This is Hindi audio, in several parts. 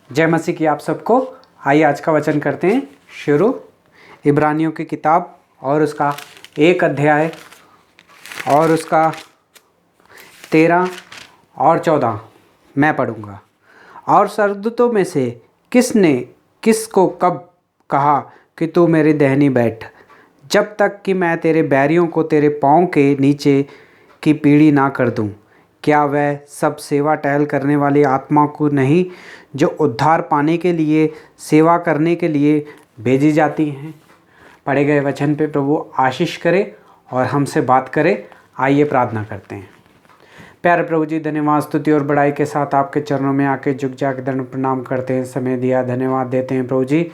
जय मसीह की आप सबको। आइए आज का वचन करते हैं शुरू। इब्रानियों की किताब और उसका 1 अध्याय और उसका 13 और 14 मैं पढ़ूँगा। और स्वर्गदूतों में से किसने किसको कब कहा कि तू मेरी दाहिनी बैठ, जब तक कि मैं तेरे बैरियों को तेरे पाँव के नीचे की पीढ़ी ना कर दूं? क्या वह सब सेवा टहल करने वाली आत्मा को नहीं, जो उद्धार पाने के लिए सेवा करने के लिए भेजी जाती हैं? पढ़े गए वचन पे प्रभु आशीष करे और हमसे बात करे। आइए प्रार्थना करते हैं। प्यारे प्रभु जी, धन्यवाद स्तुति और बड़ाई के साथ आपके चरणों में आके झुक जा के दंड प्रणाम करते हैं। समय दिया धन्यवाद देते हैं प्रभु जी।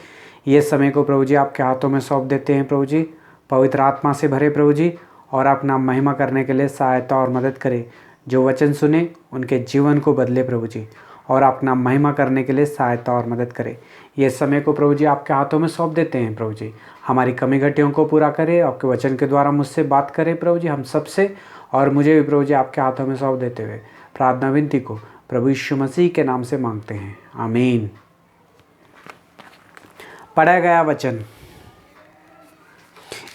ये समय को प्रभु जी आपके हाथों में सौंप देते हैं प्रभु जी। पवित्र आत्मा से भरे प्रभु जी और अपना महिमा करने के लिए सहायता और मदद करें। जो वचन सुने उनके जीवन को बदले प्रभु जी, और अपना महिमा करने के लिए सहायता और मदद करें। ये समय को प्रभु जी आपके हाथों में सौंप देते हैं प्रभु जी। हमारी कमी घटियों को पूरा करें, आपके वचन के द्वारा मुझसे बात करें प्रभु जी, हम सबसे, और मुझे भी प्रभु जी आपके हाथों में सौंप देते हुए प्रार्थना विनती को प्रभु यीशु मसीह के नाम से मांगते हैं, आमीन। पढ़ा गया वचन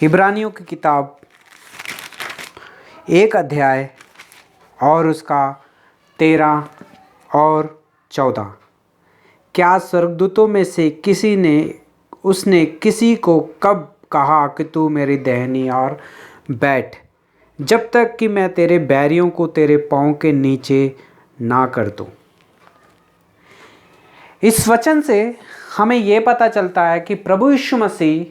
इब्रानियों की किताब 1 अध्याय और उसका 13 और 14। क्या स्वर्गदूतों में से उसने किसी को कब कहा कि तू मेरी दाहिनी ओर बैठ, जब तक कि मैं तेरे बैरियों को तेरे पाँव के नीचे ना कर दूं? इस वचन से हमें ये पता चलता है कि प्रभु यीशु मसीह,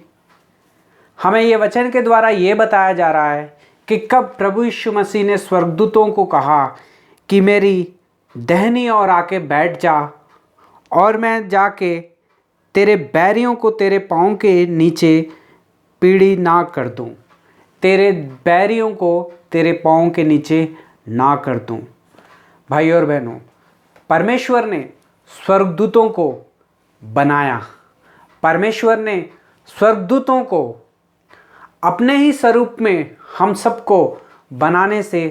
हमें ये वचन के द्वारा ये बताया जा रहा है कि कब प्रभु यीशु मसीह ने स्वर्गदूतों को कहा कि मेरी दाहिनी ओर आके बैठ जा, और मैं जाके तेरे बैरियों को तेरे पाँव के नीचे पीढ़ी ना कर दूं। तेरे बैरियों को तेरे पाँव के नीचे ना कर दूं। भाई और बहनों, परमेश्वर ने स्वर्गदूतों को बनाया। परमेश्वर ने स्वर्गदूतों को अपने ही स्वरूप में हम सबको बनाने से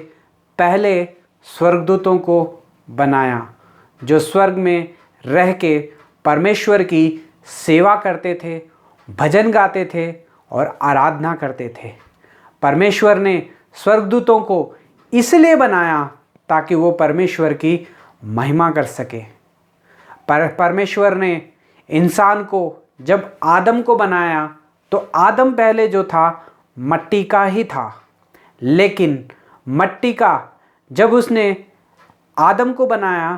पहले स्वर्गदूतों को बनाया, जो स्वर्ग में रह के परमेश्वर की सेवा करते थे, भजन गाते थे और आराधना करते थे। परमेश्वर ने स्वर्गदूतों को इसलिए बनाया ताकि वो परमेश्वर की महिमा कर सके। परमेश्वर ने इंसान को जब आदम को बनाया तो आदम पहले जो था मट्टी का ही था, लेकिन मट्टी का जब उसने आदम को बनाया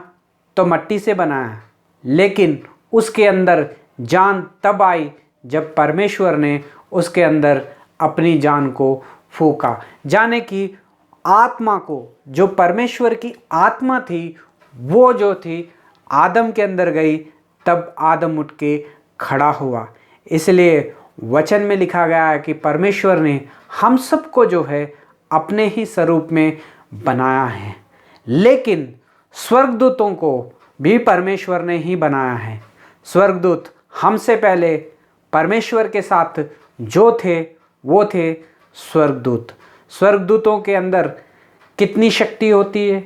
तो मट्टी से बनाया, लेकिन उसके अंदर जान तब आई जब परमेश्वर ने उसके अंदर अपनी जान को फूंका। जाने की आत्मा को, जो परमेश्वर की आत्मा थी, वो जो थी आदम के अंदर गई, तब आदम उठ के खड़ा हुआ। इसलिए वचन में लिखा गया है कि परमेश्वर ने हम सबको जो है अपने ही स्वरूप में बनाया है। लेकिन स्वर्गदूतों को भी परमेश्वर ने ही बनाया है। स्वर्गदूत हमसे पहले परमेश्वर के साथ जो थे वो थे स्वर्गदूत। स्वर्गदूतों के अंदर कितनी शक्ति होती है,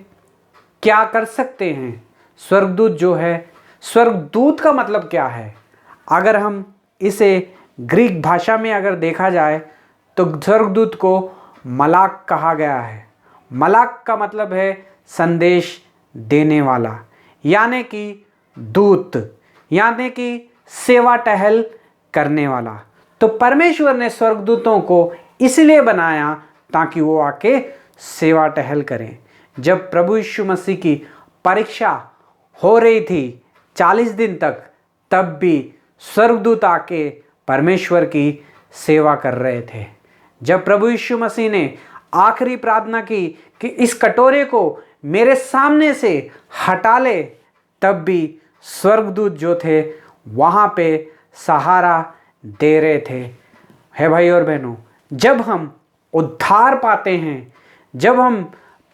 क्या कर सकते हैं स्वर्गदूत जो है? स्वर्गदूत का मतलब क्या है? अगर हम इसे ग्रीक भाषा में अगर देखा जाए तो स्वर्गदूत को मलाक कहा गया है। मलाक का मतलब है संदेश देने वाला, यानी कि दूत, यानी कि सेवा टहल करने वाला। तो परमेश्वर ने स्वर्गदूतों को इसलिए बनाया ताकि वो आके सेवा टहल करें। जब प्रभु यीशु मसीह की परीक्षा हो रही थी 40 दिन तक, तब भी स्वर्गदूत आके परमेश्वर की सेवा कर रहे थे। जब प्रभु यीशु मसीह ने आखिरी प्रार्थना की कि इस कटोरे को मेरे सामने से हटा ले, तब भी स्वर्गदूत जो थे वहाँ पे सहारा दे रहे थे। है भाई और बहनों, जब हम उद्धार पाते हैं, जब हम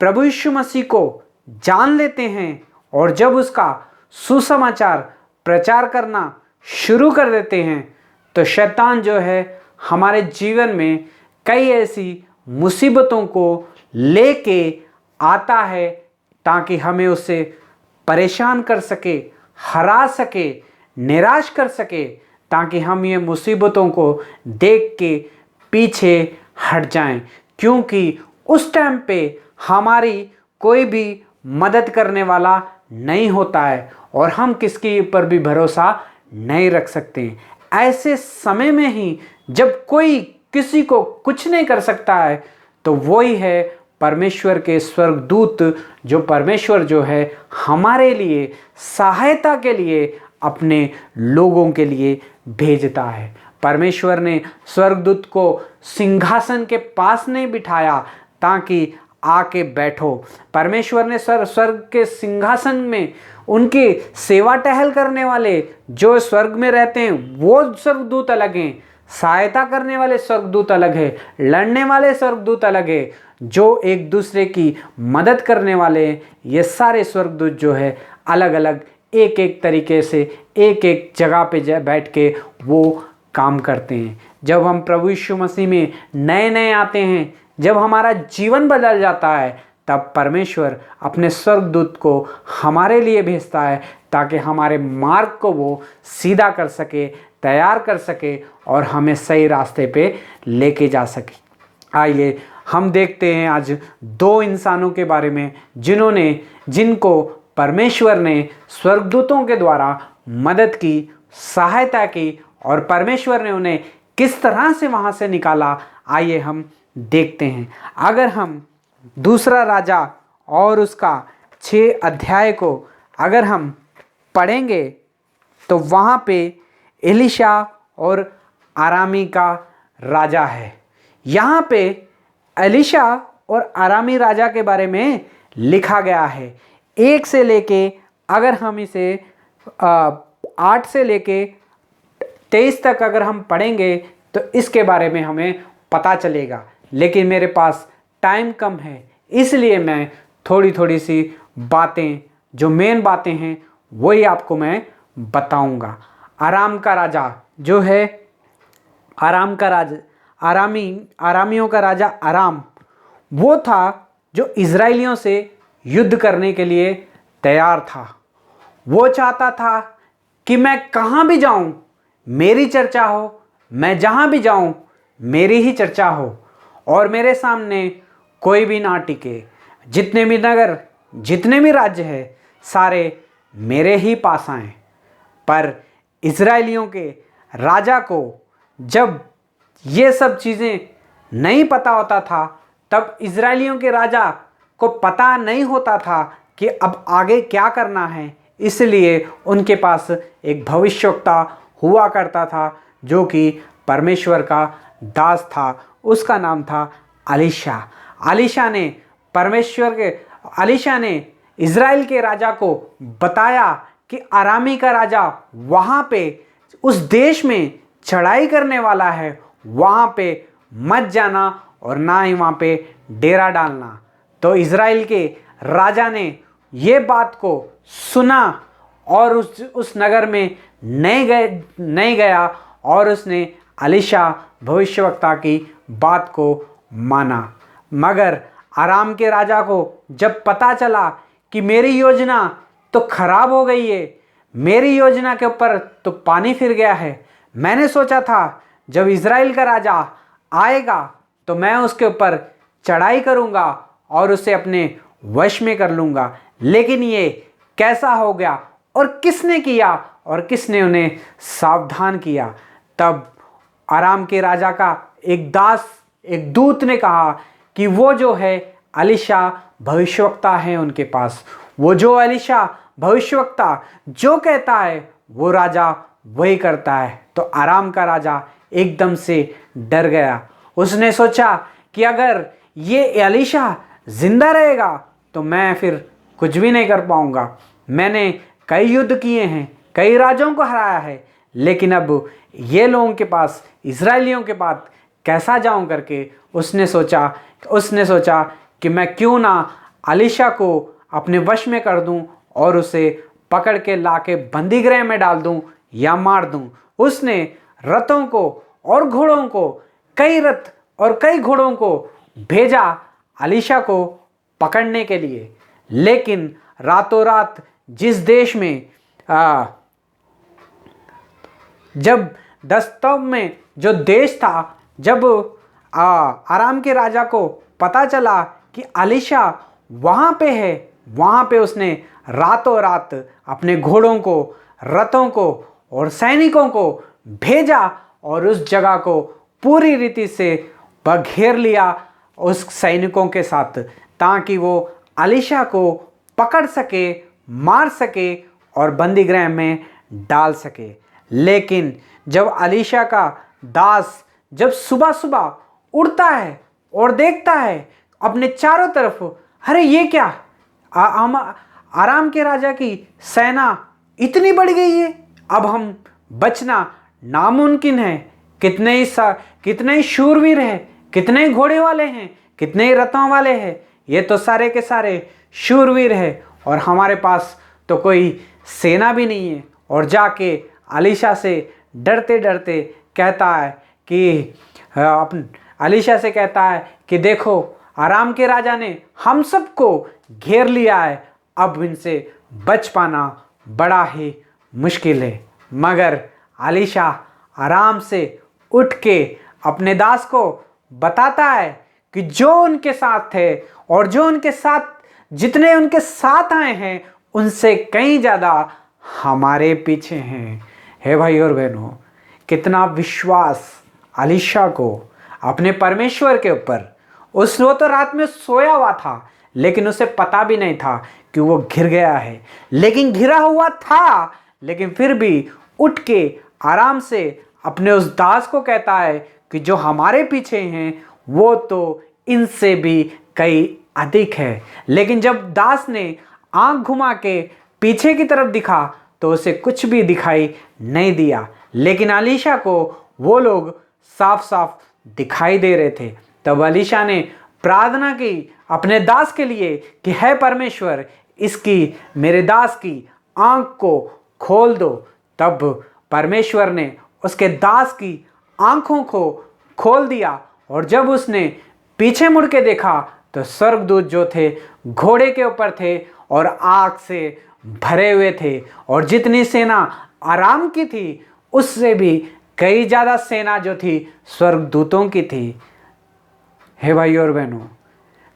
प्रभु यीशु मसीह को जान लेते हैं और जब उसका सुसमाचार प्रचार करना शुरू कर देते हैं, तो शैतान जो है हमारे जीवन में कई ऐसी मुसीबतों को लेके आता है ताकि हमें उससे परेशान कर सके, हरा सके, निराश कर सके, ताकि हम ये मुसीबतों को देख के पीछे हट जाएं, क्योंकि उस टाइम पे हमारी कोई भी मदद करने वाला नहीं होता है और हम किसके ऊपर भी भरोसा नहीं रख सकते। ऐसे समय में ही जब कोई किसी को कुछ नहीं कर सकता है, तो वही है परमेश्वर के स्वर्गदूत, जो परमेश्वर जो है हमारे लिए सहायता के लिए अपने लोगों के लिए भेजता है। परमेश्वर ने स्वर्गदूत को सिंहासन के पास नहीं बिठाया ताकि आके बैठो। परमेश्वर ने स्वर्ग के सिंहासन में उनकी सेवा टहल करने वाले जो स्वर्ग में रहते हैं वो स्वर्गदूत अलग हैं, सहायता करने वाले स्वर्गदूत अलग है, लड़ने वाले स्वर्गदूत अलग है, जो एक दूसरे की मदद करने वाले हैं। ये सारे स्वर्गदूत जो है अलग अलग एक एक तरीके से एक एक जगह पे बैठ के वो काम करते हैं। जब हम प्रभु यीशु मसीह में नए नए आते हैं, जब हमारा जीवन बदल जाता है, तब परमेश्वर अपने स्वर्गदूत को हमारे लिए भेजता है ताकि हमारे मार्ग को वो सीधा कर सके, तैयार कर सके और हमें सही रास्ते पे लेके जा सके। आइए हम देखते हैं आज दो इंसानों के बारे में जिनको परमेश्वर ने स्वर्गदूतों के द्वारा मदद की, सहायता की और परमेश्वर ने उन्हें किस तरह से वहाँ से निकाला। आइए हम देखते हैं। अगर हम दूसरा राजा और उसका 6 अध्याय को अगर हम पढ़ेंगे तो वहाँ पे एलीशा और आरामी का राजा है। यहाँ पे एलीशा और आरामी राजा के बारे में लिखा गया है। 1 से लेके अगर हम इसे 8 से लेके 23 तक अगर हम पढ़ेंगे तो इसके बारे में हमें पता चलेगा, लेकिन मेरे पास टाइम कम है, इसलिए मैं थोड़ी थोड़ी सी बातें जो मेन बातें हैं वही आपको मैं बताऊंगा। आराम का राजा जो है, आरामियों का राजा आराम, वो था जो इज़राइलियों से युद्ध करने के लिए तैयार था। वो चाहता था कि मैं कहाँ भी जाऊं मेरी चर्चा हो, मैं जहाँ भी जाऊं मेरी ही चर्चा हो और मेरे सामने कोई भी ना टिके। जितने भी नगर, जितने भी राज्य है, सारे मेरे ही पास आएं। पर इज़राइलियों के राजा को जब ये सब चीज़ें नहीं पता होता था, तब इज़राइलियों के राजा को पता नहीं होता था कि अब आगे क्या करना है, इसलिए उनके पास एक भविष्यवक्ता हुआ करता था जो कि परमेश्वर का दास था। उसका नाम था एलीशा। एलीशा ने इज़राइल के राजा को बताया कि आरामी का राजा वहाँ पे उस देश में चढ़ाई करने वाला है, वहाँ पे मत जाना और ना ही वहाँ पे डेरा डालना। तो इज़राइल के राजा ने ये बात को सुना और उस नगर में नहीं गया और उसने एलीशा भविष्यवक्ता की बात को माना। मगर आराम के राजा को जब पता चला कि मेरी योजना तो खराब हो गई है, मेरी योजना के ऊपर तो पानी फिर गया है, मैंने सोचा था जब इज़राइल का राजा आएगा तो मैं उसके ऊपर चढ़ाई करूंगा और उसे अपने वश में कर लूंगा, लेकिन ये कैसा हो गया और किसने किया और किसने उन्हें सावधान किया। तब आराम के राजा का एक दूत ने कहा कि वो जो है एलीशा भविष्यवक्ता है उनके पास, वो जो एलीशा भविष्यवक्ता जो कहता है वो राजा वही करता है। तो आराम का राजा एकदम से डर गया। उसने सोचा कि अगर ये एलीशा जिंदा रहेगा तो मैं फिर कुछ भी नहीं कर पाऊंगा। मैंने कई युद्ध किए हैं, कई राजाओं को हराया है, लेकिन अब ये लोगों के पास, इज़राइलियों के पास कैसा जाऊं करके उसने सोचा कि मैं क्यों ना एलीशा को अपने वश में कर दूं और उसे पकड़ के लाके बंदी गृह में डाल दूं या मार दूं। उसने रथों को और घोड़ों को, कई रथ और कई घोड़ों को भेजा एलीशा को पकड़ने के लिए। लेकिन रातों रात जिस देश में जब दस्तव में जो देश था, जब आराम के राजा को पता चला कि अलीशा वहाँ पे है, वहाँ पे उसने रातों रात अपने घोड़ों को, रथों को और सैनिकों को भेजा और उस जगह को पूरी रीति से घेर लिया उस सैनिकों के साथ, ताकि वो अलीशा को पकड़ सके, मार सके और बंदीगृह में डाल सके। लेकिन जब अलीशा का दास जब सुबह सुबह उड़ता है और देखता है अपने चारों तरफ, अरे ये क्या, आराम के राजा की सेना इतनी बढ़ गई है, अब हम बचना नामुमकिन है। कितने ही शूरवीर हैं, कितने घोड़े वाले हैं, कितने रथों वाले हैं, ये तो सारे के सारे शूरवीर हैं और हमारे पास तो कोई सेना भी नहीं है। और जाके अलीशा से डरते डरते कहता है कि अलीशा से कहता है कि देखो, आराम के राजा ने हम सबको घेर लिया है, अब इनसे बच पाना बड़ा ही मुश्किल है। मगर अलीशा आराम से उठ के अपने दास को बताता है कि जो उनके साथ थे और जो उनके साथ जितने उनके साथ आए हैं, उनसे कहीं ज़्यादा हमारे पीछे हैं। हे भाई और बहनों, कितना विश्वास अलीशा को अपने परमेश्वर के ऊपर। वो तो रात में सोया हुआ था, लेकिन उसे पता भी नहीं था कि वो घिर गया है। लेकिन घिरा हुआ था, लेकिन फिर भी उठ के आराम से अपने उस दास को कहता है कि जो हमारे पीछे हैं वो तो इनसे भी कई अधिक है। लेकिन जब दास ने आंख घुमा के पीछे की तरफ दिखा तो उसे कुछ भी दिखाई नहीं दिया, लेकिन अलीशा को वो लोग साफ साफ दिखाई दे रहे थे। तब अलीशा ने प्रार्थना की अपने दास के लिए कि हे परमेश्वर, इसकी, मेरे दास की आंख को खोल दो। तब परमेश्वर ने उसके दास की आंखों को खोल दिया और जब उसने पीछे मुड़ के देखा तो स्वर्गदूत जो थे घोड़े के ऊपर थे और आग से भरे हुए थे, और जितनी सेना आराम की थी उससे भी कई ज़्यादा सेना जो थी स्वर्गदूतों की थी। हे भाइयों और बहनों,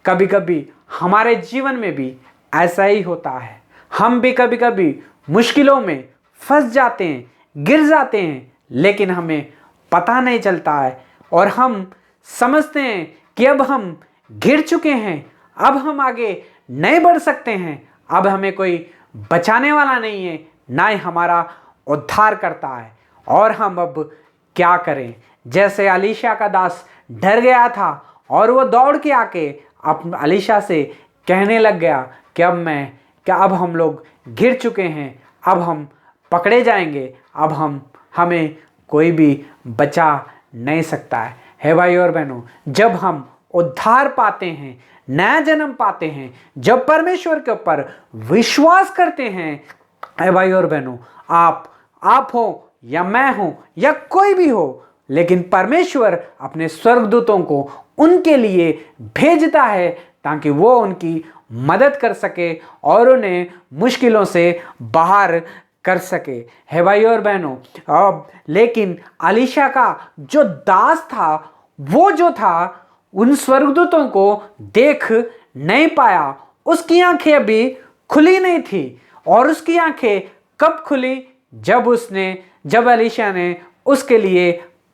कभी कभी हमारे जीवन में भी ऐसा ही होता है। हम भी कभी कभी मुश्किलों में फंस जाते हैं, गिर जाते हैं, लेकिन हमें पता नहीं चलता है और हम समझते हैं कि अब हम गिर चुके हैं, अब हम आगे नहीं बढ़ सकते हैं, अब हमें कोई बचाने वाला नहीं है, ना ही हमारा उद्धार करता है, और हम अब क्या करें। जैसे अलीशा का दास डर गया था और वो दौड़ के आके अब अलीशा से कहने लग गया कि अब हम लोग गिर चुके हैं, अब हम पकड़े जाएंगे, अब हमें कोई भी बचा नहीं सकता है। हे भाई और बहनों, जब हम उद्धार पाते हैं, नया जन्म पाते हैं, जब परमेश्वर के ऊपर विश्वास करते हैं, हे भाई और बहनों, आप हो या मैं हो या कोई भी हो, लेकिन परमेश्वर अपने स्वर्गदूतों को उनके लिए भेजता है ताकि वो उनकी मदद कर सके और उन्हें मुश्किलों से बाहर कर सके। हे भाई और बहनों, लेकिन अलीशा का जो दास था, वो जो था उन स्वर्गदूतों को देख नहीं पाया, उसकी आंखें अभी खुली नहीं थी। और उसकी आंखें कब खुली? जब अलीशा ने उसके लिए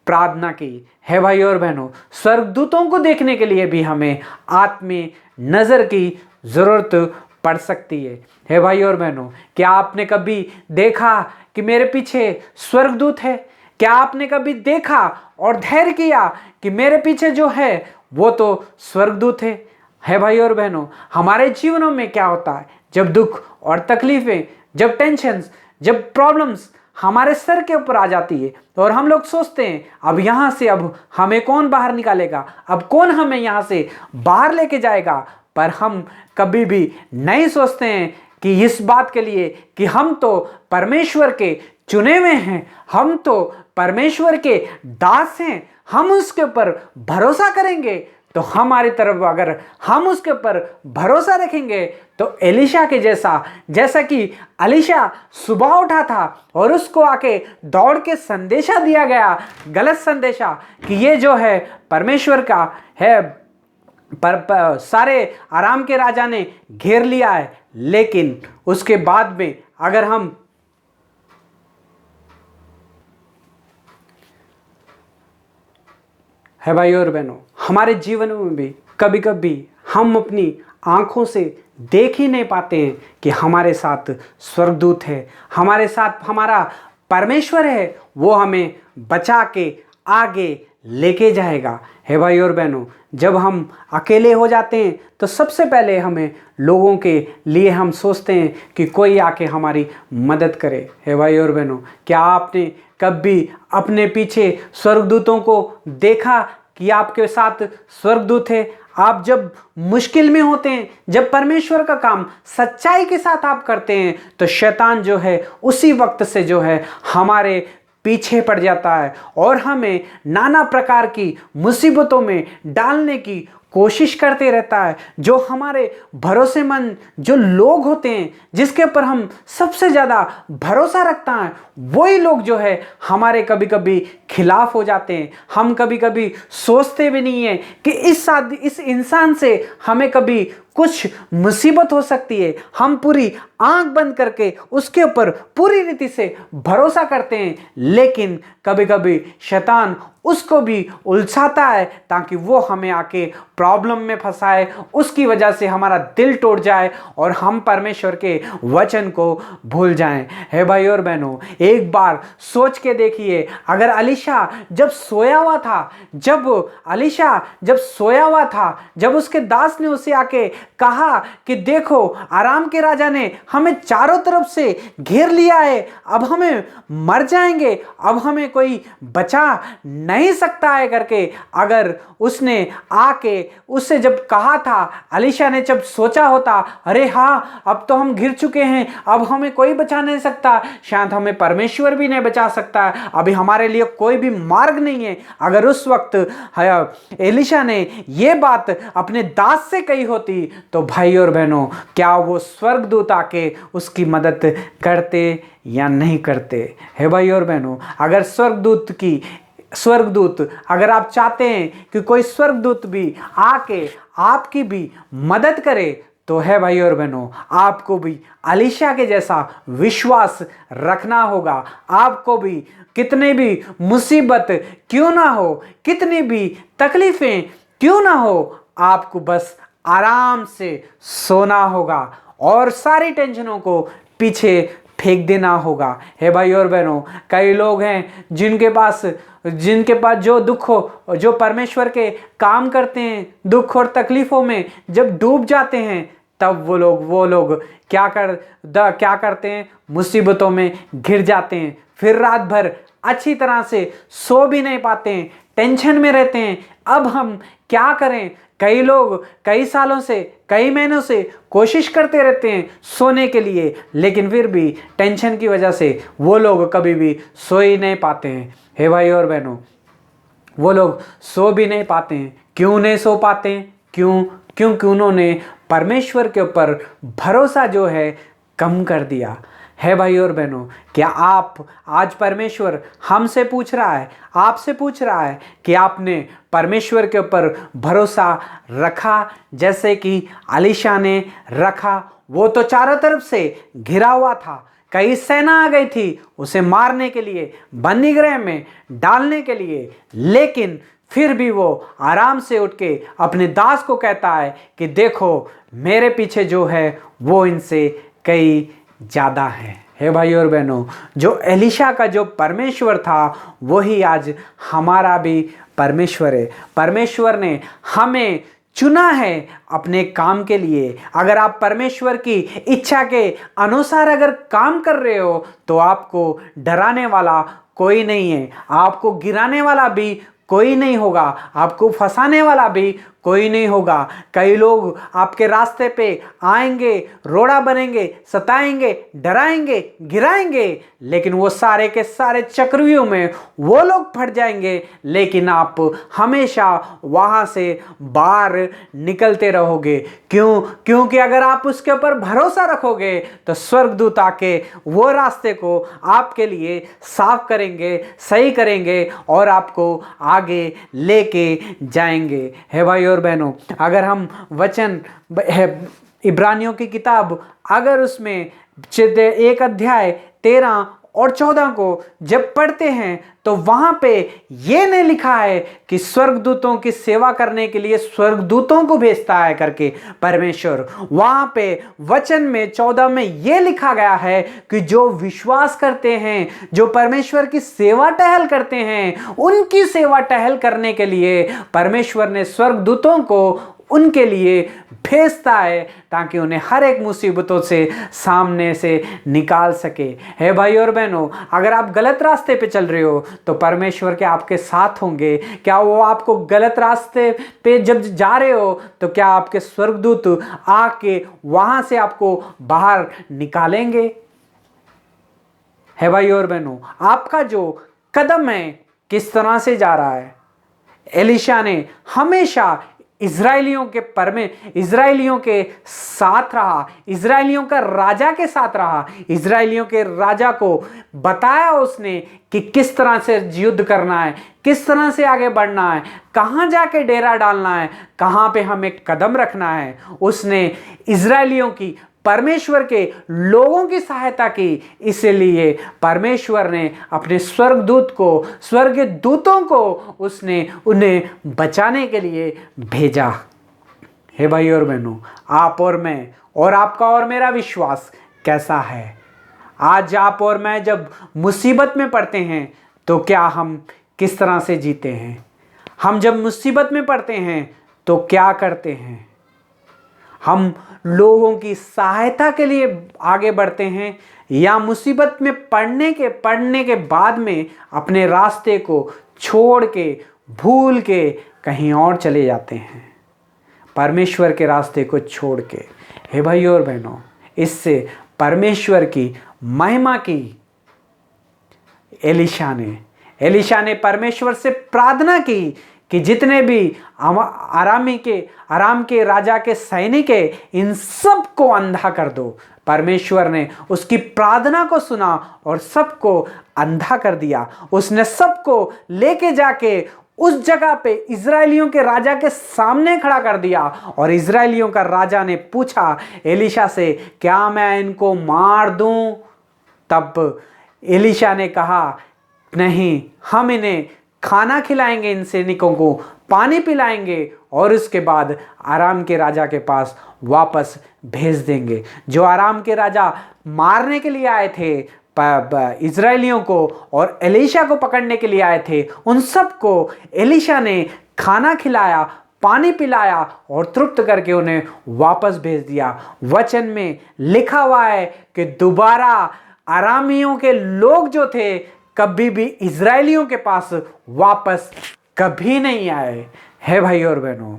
प्रार्थना की। है भाई और बहनों, स्वर्गदूतों को देखने के लिए भी हमें आत्मीय नज़र की ज़रूरत पड़ सकती है। हे भाई और बहनों, क्या आपने कभी देखा कि मेरे पीछे स्वर्गदूत है? क्या आपने कभी देखा और धैर्य किया कि मेरे पीछे जो है वो तो स्वर्गदूत है भाई और बहनों, हमारे जीवनों में क्या होता है, जब दुख और तकलीफें, जब टेंशन्स, जब प्रॉब्लम्स हमारे सर के ऊपर आ जाती है और हम लोग सोचते हैं अब यहाँ से अब हमें कौन बाहर निकालेगा, अब कौन हमें यहाँ से बाहर लेके जाएगा। पर हम कभी भी नहीं सोचते हैं कि इस बात के लिए कि हम तो परमेश्वर के चुने हुए हैं, हम तो परमेश्वर के दास हैं, हम उसके ऊपर भरोसा करेंगे तो हमारी तरफ अगर हम उसके ऊपर भरोसा रखेंगे तो एलिशा के जैसा कि एलिशा सुबह उठा था और उसको आके दौड़ के संदेशा दिया गया, गलत संदेशा, कि ये जो है परमेश्वर का है, पर सारे आराम के राजा ने घेर लिया है। लेकिन उसके बाद में अगर हम है भाई और बहनों, हमारे जीवन में भी कभी कभी हम अपनी आंखों से देख ही नहीं पाते हैं कि हमारे साथ स्वर्गदूत है, हमारे साथ हमारा परमेश्वर है, वो हमें बचा के आगे लेके जाएगा। है भाई और बहनों, जब हम अकेले हो जाते हैं तो सबसे पहले हमें लोगों के लिए हम सोचते हैं कि कोई आके हमारी मदद करे। है भाई और बहनों, क्या आपने कभी अपने पीछे स्वर्गदूतों को देखा कि आपके साथ स्वर्गदूत है? आप जब मुश्किल में होते हैं, जब परमेश्वर का काम सच्चाई के साथ आप करते हैं, तो शैतान जो है उसी वक्त से जो है हमारे पीछे पड़ जाता है और हमें नाना प्रकार की मुसीबतों में डालने की कोशिश करते रहता है। जो हमारे भरोसेमंद जो लोग होते हैं, जिसके ऊपर हम सबसे ज़्यादा भरोसा रखता है, वही लोग जो है हमारे कभी कभी खिलाफ हो जाते हैं। हम कभी कभी सोचते भी नहीं है कि इस इंसान से हमें कभी कुछ मुसीबत हो सकती है। हम पूरी आंख बंद करके उसके ऊपर पूरी रीति से भरोसा करते हैं, लेकिन कभी कभी शैतान उसको भी उलझाता है ताकि वो हमें आके प्रॉब्लम में फंसाए, उसकी वजह से हमारा दिल टूट जाए और हम परमेश्वर के वचन को भूल जाएं। है भाई और बहनों, एक बार सोच के देखिए, अगर एलिशा जब सोया हुआ था, जब उसके दास ने उसे आके कहा कि देखो आराम के राजा ने हमें चारों तरफ से घेर लिया है, अब हमें मर जाएंगे, अब हमें कोई बचा नहीं सकता है करके, अगर उसने आके उससे जब कहा था, एलिशा ने जब सोचा होता, अरे हाँ अब तो हम घिर चुके हैं, अब हमें कोई बचा नहीं सकता, शायद हमें परमेश्वर भी नहीं बचा सकता, अभी हमारे लिए कोई भी मार्ग नहीं है। अगर उस वक्त एलिशा ने ये बात अपने दास से कही होती तो भाई और बहनों, क्या वो स्वर्गदूत आके उसकी मदद करते या नहीं करते? है भाई और बहनों, अगर स्वर्गदूत अगर आप चाहते हैं कि कोई स्वर्गदूत भी आके आपकी भी मदद करे, तो है भाई और बहनों, आपको भी एलिशा के जैसा विश्वास रखना होगा। आपको भी कितने भी मुसीबत क्यों ना हो, कितनी भी तकलीफें क्यों ना हो, आपको बस आराम से सोना होगा और सारी टेंशनों को पीछे फेंक देना होगा। है भाई और बहनों, कई लोग हैं जिनके पास जो दुख हो, जो परमेश्वर के काम करते हैं, दुख और तकलीफों में जब डूब जाते हैं, तब वो लोग क्या करते हैं? मुसीबतों में घिर जाते हैं, फिर रात भर अच्छी तरह से सो भी नहीं पाते हैं, टेंशन में रहते हैं। अब हम क्या करें? कई लोग कई सालों से, कई महीनों से कोशिश करते रहते हैं सोने के लिए, लेकिन फिर भी टेंशन की वजह से वो लोग कभी भी सो ही नहीं पाते हैं। हे भाई और बहनों, वो लोग सो भी नहीं पाते हैं। क्यों नहीं सो पाते हैं? क्योंकि उन्होंने परमेश्वर के ऊपर भरोसा जो है कम कर दिया। है भाई और बहनों, क्या आज परमेश्वर हमसे पूछ रहा है, आपसे पूछ रहा है कि आपने परमेश्वर के ऊपर भरोसा रखा जैसे कि एलिशा ने रखा? वो तो चारों तरफ से घिरा हुआ था, कई सेना आ गई थी उसे मारने के लिए, बंदी गृह में डालने के लिए, लेकिन फिर भी वो आराम से उठ के अपने दास को कहता है कि देखो मेरे पीछे जो है वो इनसे कई ज़्यादा है भाई और बहनों, जो एलिशा का जो परमेश्वर था वही आज हमारा भी परमेश्वर है। परमेश्वर ने हमें चुना है अपने काम के लिए। अगर आप परमेश्वर की इच्छा के अनुसार अगर काम कर रहे हो तो आपको डराने वाला कोई नहीं है, आपको गिराने वाला भी कोई नहीं होगा, आपको फंसाने वाला भी कोई नहीं होगा। कई लोग आपके रास्ते पे आएंगे, रोड़ा बनेंगे, सताएंगे, डराएंगे, गिराएंगे, लेकिन वो सारे के सारे चक्रव्यूह में वो लोग फट जाएंगे, लेकिन आप हमेशा वहां से बाहर निकलते रहोगे। क्यों? क्योंकि अगर आप उसके ऊपर भरोसा रखोगे तो स्वर्गदूत आके वो रास्ते को आपके लिए साफ करेंगे, सही करेंगे और आपको आगे लेके जाएंगे। है भाई और बहनों, अगर हम वचन इब्रानियों की किताब अगर उसमें 1 अध्याय 13 और 14 को जब पढ़ते हैं तो वहां पे ये नहीं लिखा है कि स्वर्गदूतों की सेवा करने के लिए स्वर्गदूतों को भेजता है करके परमेश्वर। वहां पे वचन में 14 में ये लिखा गया है कि जो विश्वास करते हैं, जो परमेश्वर की सेवा टहल करते हैं, उनकी सेवा टहल करने के लिए परमेश्वर ने स्वर्गदूतों को उनके लिए भेजता है ताकि उन्हें हर एक मुसीबतों से सामने से निकाल सके। है भाई और बहनों, अगर आप गलत रास्ते पे चल रहे हो तो परमेश्वर के आपके साथ होंगे। क्या वो आपको गलत रास्ते पे जब जा रहे हो तो क्या आपके स्वर्गदूत आके वहां से आपको बाहर निकालेंगे? है भाई और बहनों, आपका जो कदम है किस तरह से जा रहा है? एलीशा ने हमेशा इजराइलियों के साथ रहा, इजराइलियों का राजा के साथ रहा, इजराइलियों के राजा को बताया उसने कि किस तरह से युद्ध करना है, किस तरह से आगे बढ़ना है, कहाँ जाके डेरा डालना है, कहाँ पे हमें कदम रखना है। उसने इजराइलियों की, परमेश्वर के लोगों की सहायता की। इसलिए परमेश्वर ने अपने स्वर्गीय दूतों को उसने उन्हें बचाने के लिए भेजा। हे भाई और बहनों, आप और मैं और आपका और मेरा विश्वास कैसा है? आज आप और मैं जब मुसीबत में पड़ते हैं तो क्या हम किस तरह से जीते हैं? हम जब मुसीबत में पड़ते हैं तो क्या करते हैं? हम लोगों की सहायता के लिए आगे बढ़ते हैं या मुसीबत में पड़ने के बाद में अपने रास्ते को छोड़ के, भूल के कहीं और चले जाते हैं, परमेश्वर के रास्ते को छोड़ के? हे भाइयों और बहनों, इससे परमेश्वर की महिमा की। एलीशा ने परमेश्वर से प्रार्थना की कि जितने भी आराम के राजा के सैनिक है, इन सब को अंधा कर दो। परमेश्वर ने उसकी प्रार्थना को सुना और सबको अंधा कर दिया। उसने सबको लेके जाके उस जगह पे इजराइलियों के राजा के सामने खड़ा कर दिया और इजराइलियों का राजा ने पूछा एलीशा से, क्या मैं इनको मार दूं? तब एलीशा ने कहा, नहीं, हम इन्हें खाना खिलाएंगे, इन सैनिकों को पानी पिलाएंगे और उसके बाद आराम के राजा के पास वापस भेज देंगे। जो आराम के राजा मारने के लिए आए थे इजराइलियों को और एलीशा को पकड़ने के लिए आए थे, उन सबको एलीशा ने खाना खिलाया, पानी पिलाया और तृप्त करके उन्हें वापस भेज दिया। वचन में लिखा हुआ है कि दोबारा आरामियों के लोग जो थे कभी भी इजराइलियों के पास वापस कभी नहीं आए। है भाई और बहनों,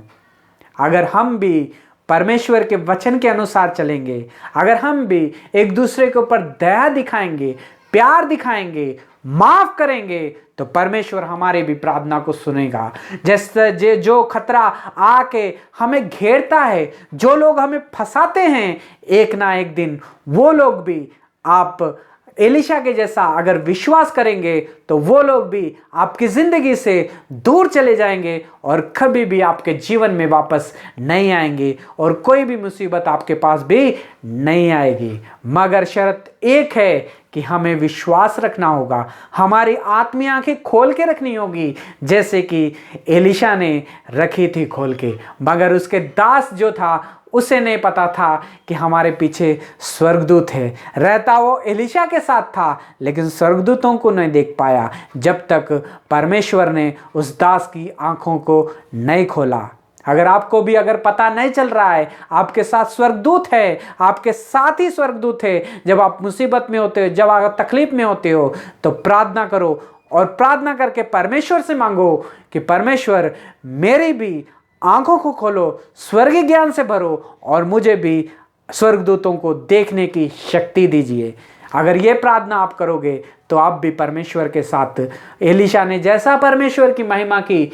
अगर हम भी परमेश्वर के वचन के अनुसार चलेंगे, अगर हम भी एक दूसरे के ऊपर दया दिखाएंगे, प्यार दिखाएंगे, माफ करेंगे, तो परमेश्वर हमारी भी प्रार्थना को सुनेगा। जैसे जो खतरा आके हमें घेरता है, जो लोग हमें फंसाते हैं, एक ना एक दिन वो लोग भी, आप एलीशा के जैसा अगर विश्वास करेंगे तो वो लोग भी आपकी जिंदगी से दूर चले जाएंगे और कभी भी आपके जीवन में वापस नहीं आएंगे और कोई भी मुसीबत आपके पास भी नहीं आएगी। मगर शर्त एक है कि हमें विश्वास रखना होगा, हमारी आत्मीय आंखें खोल के रखनी होगी, जैसे कि एलीशा ने रखी थी खोल के। मगर उसके दास जो था उसे नहीं पता था कि हमारे पीछे स्वर्गदूत है। रहता वो एलीशा के साथ था लेकिन स्वर्गदूतों को नहीं देख पाया जब तक परमेश्वर ने उस दास की आंखों को नहीं खोला। अगर आपको भी अगर पता नहीं चल रहा है आपके साथ स्वर्गदूत है, आपके साथ ही स्वर्गदूत है, जब आप मुसीबत में होते हो, जब आप तकलीफ में होते हो, तो प्रार्थना करो और प्रार्थना करके परमेश्वर से मांगो कि परमेश्वर मेरी भी आंखों को खोलो, स्वर्गीय ज्ञान से भरो और मुझे भी स्वर्गदूतों को देखने की शक्ति दीजिए। अगर ये प्रार्थना आप करोगे तो आप भी परमेश्वर के साथ, एलीशा ने जैसा परमेश्वर की महिमा की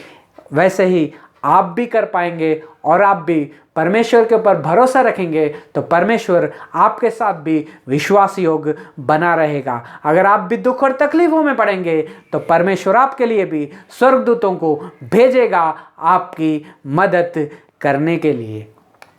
वैसे ही आप भी कर पाएंगे। और आप भी परमेश्वर के ऊपर भरोसा रखेंगे तो परमेश्वर आपके साथ भी विश्वास योग्य बना रहेगा। अगर आप भी दुख और तकलीफों में पड़ेंगे तो परमेश्वर आपके लिए भी स्वर्गदूतों को भेजेगा आपकी मदद करने के लिए।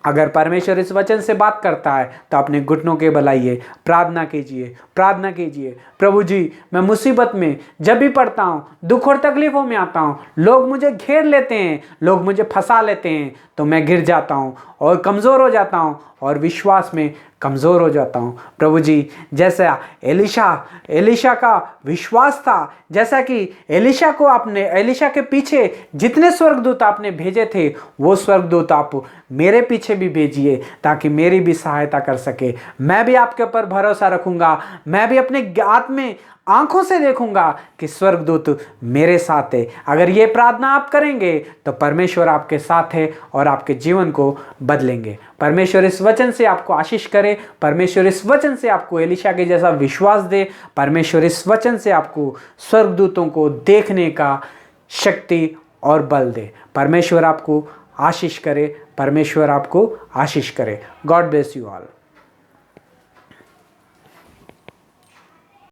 अगर परमेश्वर इस वचन से बात करता है तो अपने घुटनों के बल आइए, प्रार्थना कीजिए, प्रार्थना कीजिए। प्रभु जी, मैं मुसीबत में जब भी पड़ता हूँ, दुख और तकलीफों में आता हूँ, लोग मुझे घेर लेते हैं, लोग मुझे फंसा लेते हैं, तो मैं गिर जाता हूँ और कमज़ोर हो जाता हूँ और विश्वास में कमज़ोर हो जाता हूँ। प्रभु जी, जैसा एलीशा का विश्वास था, जैसा कि एलीशा के पीछे जितने स्वर्गदूत आपने भेजे थे, वो स्वर्गदूत आप मेरे पीछे भी भेजिए ताकि मेरी भी सहायता कर सके। मैं भी आपके ऊपर भरोसा रखूंगा, मैं भी अपने आत्म आंखों से देखूंगा कि स्वर्गदूत मेरे साथ है। अगर ये प्रार्थना आप करेंगे तो परमेश्वर आपके साथ है और आपके जीवन को बदलेंगे। परमेश्वर इस वचन से आपको आशीष करे, परमेश्वर इस वचन से आपको एलीशा के जैसा विश्वास दे, परमेश्वर इस वचन से आपको स्वर्गदूतों को देखने का शक्ति और बल दे। परमेश्वर आपको आशीष करे, परमेश्वर आपको आशीष करे। God bless you all.